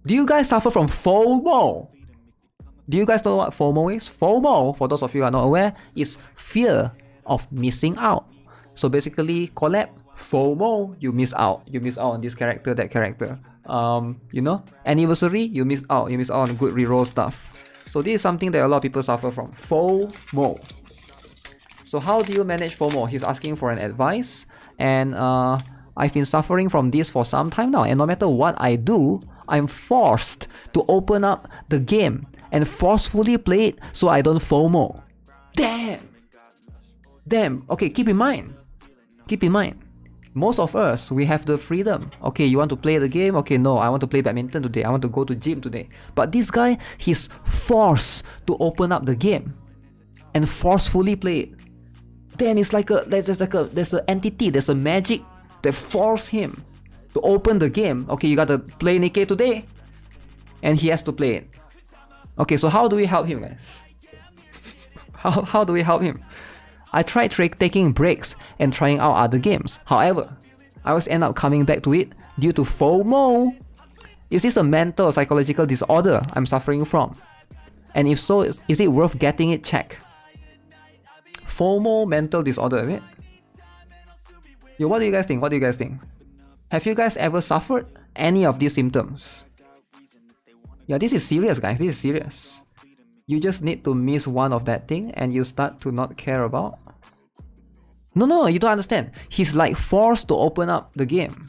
Do you guys suffer from FOMO? Do you guys know what FOMO is? FOMO, for those of you who are not aware, is fear of missing out. So basically, collab, FOMO, you miss out. You miss out on this character, that character. Anniversary, you miss out. You miss out on good reroll stuff. So this is something that a lot of people suffer from. FOMO. So how do you manage FOMO? He's asking for an advice. And I've been suffering from this for some time now. And no matter what I do, I'm forced to open up the game and forcefully play it so I don't FOMO. Damn. Okay, keep in mind. Most of us, we have the freedom. Okay, you want to play the game? Okay, no, I want to play badminton today. I want to go to gym today. But this guy, he's forced to open up the game and forcefully play it. Damn, it's like there's an entity, there's a magic that forced him to open the game. Okay, you gotta play Nikkei today, and he has to play it. Okay, so how do we help him, guys? How do we help him? I tried taking breaks and trying out other games. However, I always end up coming back to it due to FOMO. Is this a mental or psychological disorder I'm suffering from? And if so, is it worth getting it checked? FOMO mental disorder, is it? Yo, what do you guys think? Have you guys ever suffered any of these symptoms? Yeah, this is serious, guys. This is serious. You just need to miss one of that thing and you start to not care about. No, you don't understand. He's like forced to open up the game.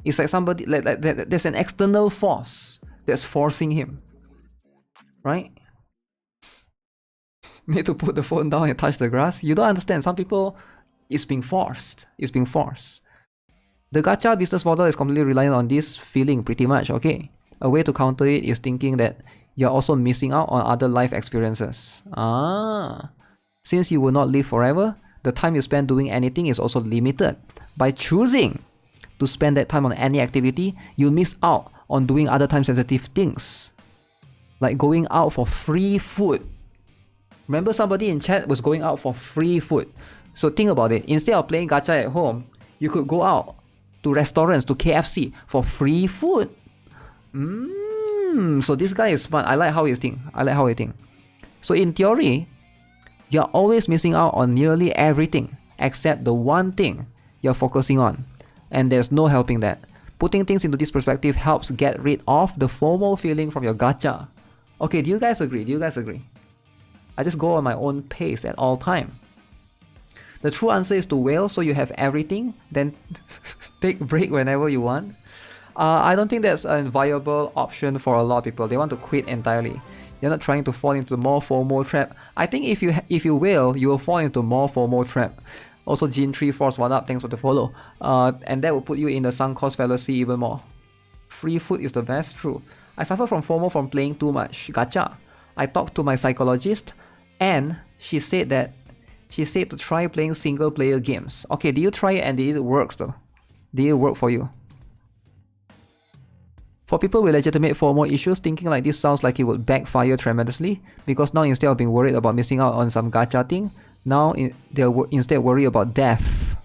It's like somebody, there's an external force that's forcing him. Right? Need to put the phone down and touch the grass. You don't understand. Some people, it's being forced. The gacha business model is completely reliant on this feeling pretty much, okay? A way to counter it is thinking that you're also missing out on other life experiences. Since you will not live forever, the time you spend doing anything is also limited. By choosing to spend that time on any activity, you miss out on doing other time-sensitive things. Like going out for free food. Remember somebody in chat was going out for free food. So think about it. Instead of playing gacha at home, you could go out to restaurants, to KFC for free food. So this guy is smart. I like how he think. So in theory, you're always missing out on nearly everything except the one thing you're focusing on. And there's no helping that. Putting things into this perspective helps get rid of the FOMO feeling from your gacha. Okay, do you guys agree? I just go on my own pace at all time. The true answer is to wail so you have everything, then take break whenever you want. I don't think that's a viable option for a lot of people. They want to quit entirely. You're not trying to fall into more FOMO trap. I think if you wail, you will fall into more FOMO trap. Also, Gene3 Force, what up? Thanks for the follow. And that will put you in the sunk cost fallacy even more. Free food is the best, true. I suffer from FOMO from playing too much gacha. I talked to my psychologist, and she said to try playing single player games. Okay, did you try it and did it work though? Did it work for you? For people with legitimate FOMO issues, thinking like this sounds like it would backfire tremendously, because now instead of being worried about missing out on some gacha thing, now they'll instead worry about death.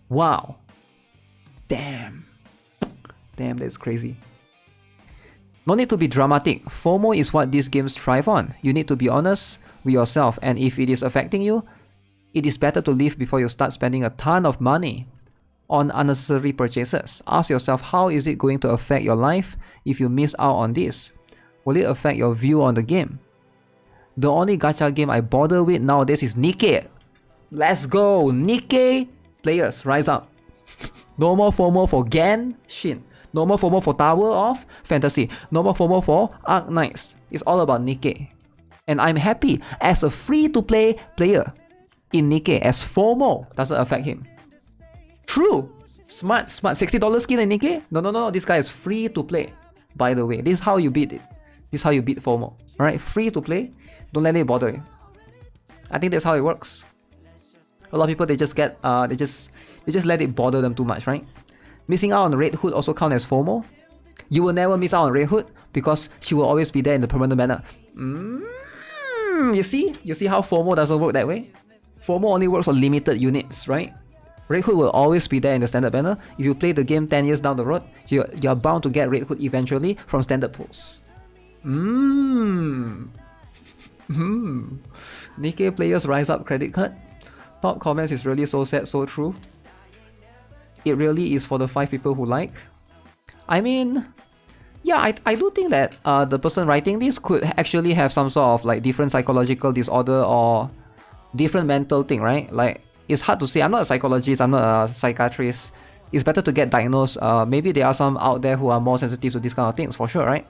Wow. Damn, that's crazy. No need to be dramatic. FOMO is what these games thrive on. You need to be honest with yourself, and if it is affecting you, it is better to leave before you start spending a ton of money on unnecessary purchases. Ask yourself, how is it going to affect your life if you miss out on this? Will it affect your view on the game? The only gacha game I bother with nowadays is Nikkei. Let's go! Nikkei players, rise up. No more FOMO for Genshin. No more FOMO for Tower of Fantasy. No more FOMO for Arc Knights. It's all about Nikkei. And I'm happy as a free-to-play player in Nikkei, as FOMO doesn't affect him. True. Smart. $60 skin in Nikkei? No. This guy is free to play. By the way, this is how you beat it. This is how you beat FOMO. Alright, free to play. Don't let it bother you. I think that's how it works. A lot of people, they just let it bother them too much, right? Missing out on Red Hood also count as FOMO. You will never miss out on Red Hood because she will always be there in the permanent manner. You see how FOMO doesn't work that way? FOMO only works on limited units, right? Red Hood will always be there in the standard banner. If you play the game 10 years down the road, you're bound to get Red Hood eventually from standard pulls. Nikkei players rise up credit card. Top comments is really so sad, so true. It really is for the 5 people who like. I mean, yeah, I do think that the person writing this could actually have some sort of like different psychological disorder or different mental thing, right? Like, it's hard to say. I'm not a psychologist, I'm not a psychiatrist. It's better to get diagnosed. Maybe there are some out there who are more sensitive to these kind of things, for sure, right?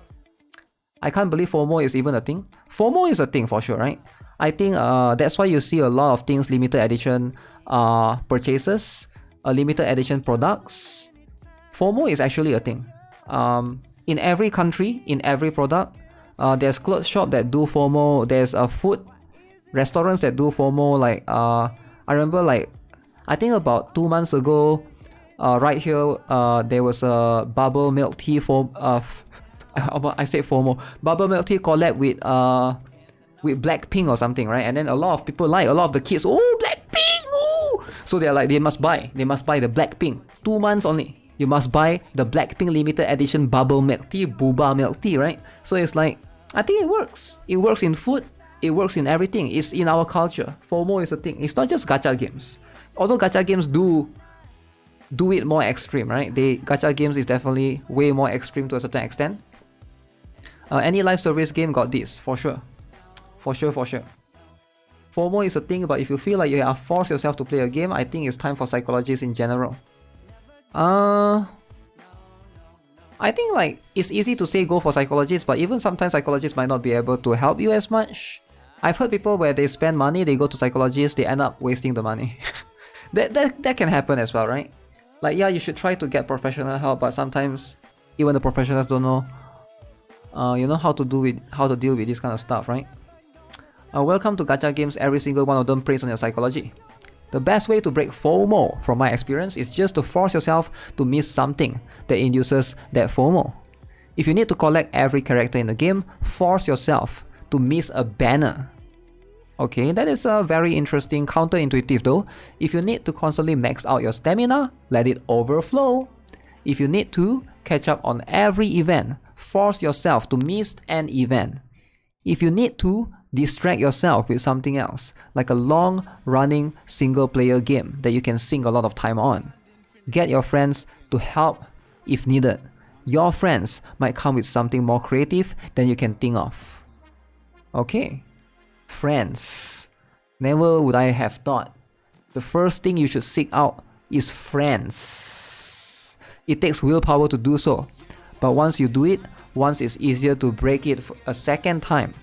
I can't believe FOMO is even a thing. FOMO is a thing for sure, right? I think that's why you see a lot of things, limited edition purchases, limited edition products. FOMO is actually a thing. In every country, in every product, there's clothes shop that do FOMO. There's food restaurants that do FOMO. Like I remember, like I think about 2 months ago, right here, there was a bubble milk tea I said FOMO. Bubble milk tea collab with Blackpink or something, right? And then a lot of people a lot of the kids, oh, Blackpink, oh! So they're like, they must buy the Blackpink. 2 months only. You must buy the Blackpink limited edition bubble milk tea, boba milk tea, right? So it's like, I think it works. It works in food. It works in everything. It's in our culture. FOMO is a thing. It's not just gacha games. Although gacha games do it more extreme, right? Gacha games is definitely way more extreme to a certain extent. Any live service game got this, for sure. For sure. FOMO is a thing, but if you feel like you have forced yourself to play a game, I think it's time for psychologists in general. I think like it's easy to say go for psychologists, but even sometimes psychologists might not be able to help you as much. I've heard people where they spend money, they go to psychologists, they end up wasting the money. that can happen as well, right? Like, yeah, you should try to get professional help, but sometimes even the professionals don't know how to deal with this kind of stuff, right? Welcome to gacha games. Every single one of them preys on your psychology. The best way to break FOMO, from my experience, is just to force yourself to miss something that induces that FOMO. If you need to collect every character in the game, force yourself to miss a banner. Okay, that is very interesting, counterintuitive though. If you need to constantly max out your stamina, let it overflow. If you need to catch up on every event, force yourself to miss an event. If you need to, distract yourself with something else, like a long-running single-player game that you can sink a lot of time on. Get your friends to help if needed. Your friends might come with something more creative than you can think of. Okay, friends. Never would I have thought. The first thing you should seek out is friends. It takes willpower to do so, but once you do it, once it's easier to break it a second time.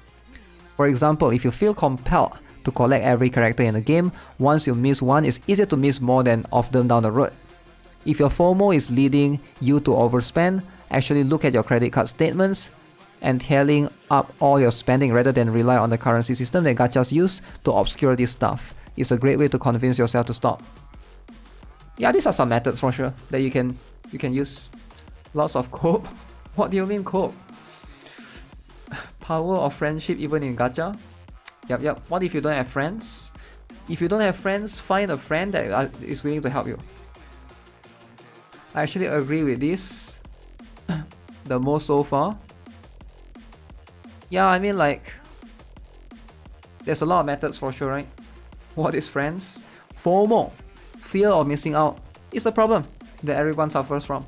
For example, if you feel compelled to collect every character in the game, once you miss one, it's easier to miss more than of them down the road. If your FOMO is leading you to overspend, actually look at your credit card statements and tallying up all your spending rather than rely on the currency system that gachas use to obscure this stuff. It's a great way to convince yourself to stop. Yeah, these are some methods for sure that you can use. Lots of cope. What do you mean cope? Power of friendship even in gacha? Yep. What if you don't have friends? If you don't have friends, find a friend that is willing to help you. I actually agree with this the most so far. Yeah, I mean, like, there's a lot of methods for sure, right? What is friends? FOMO, fear of missing out, is a problem that everyone suffers from.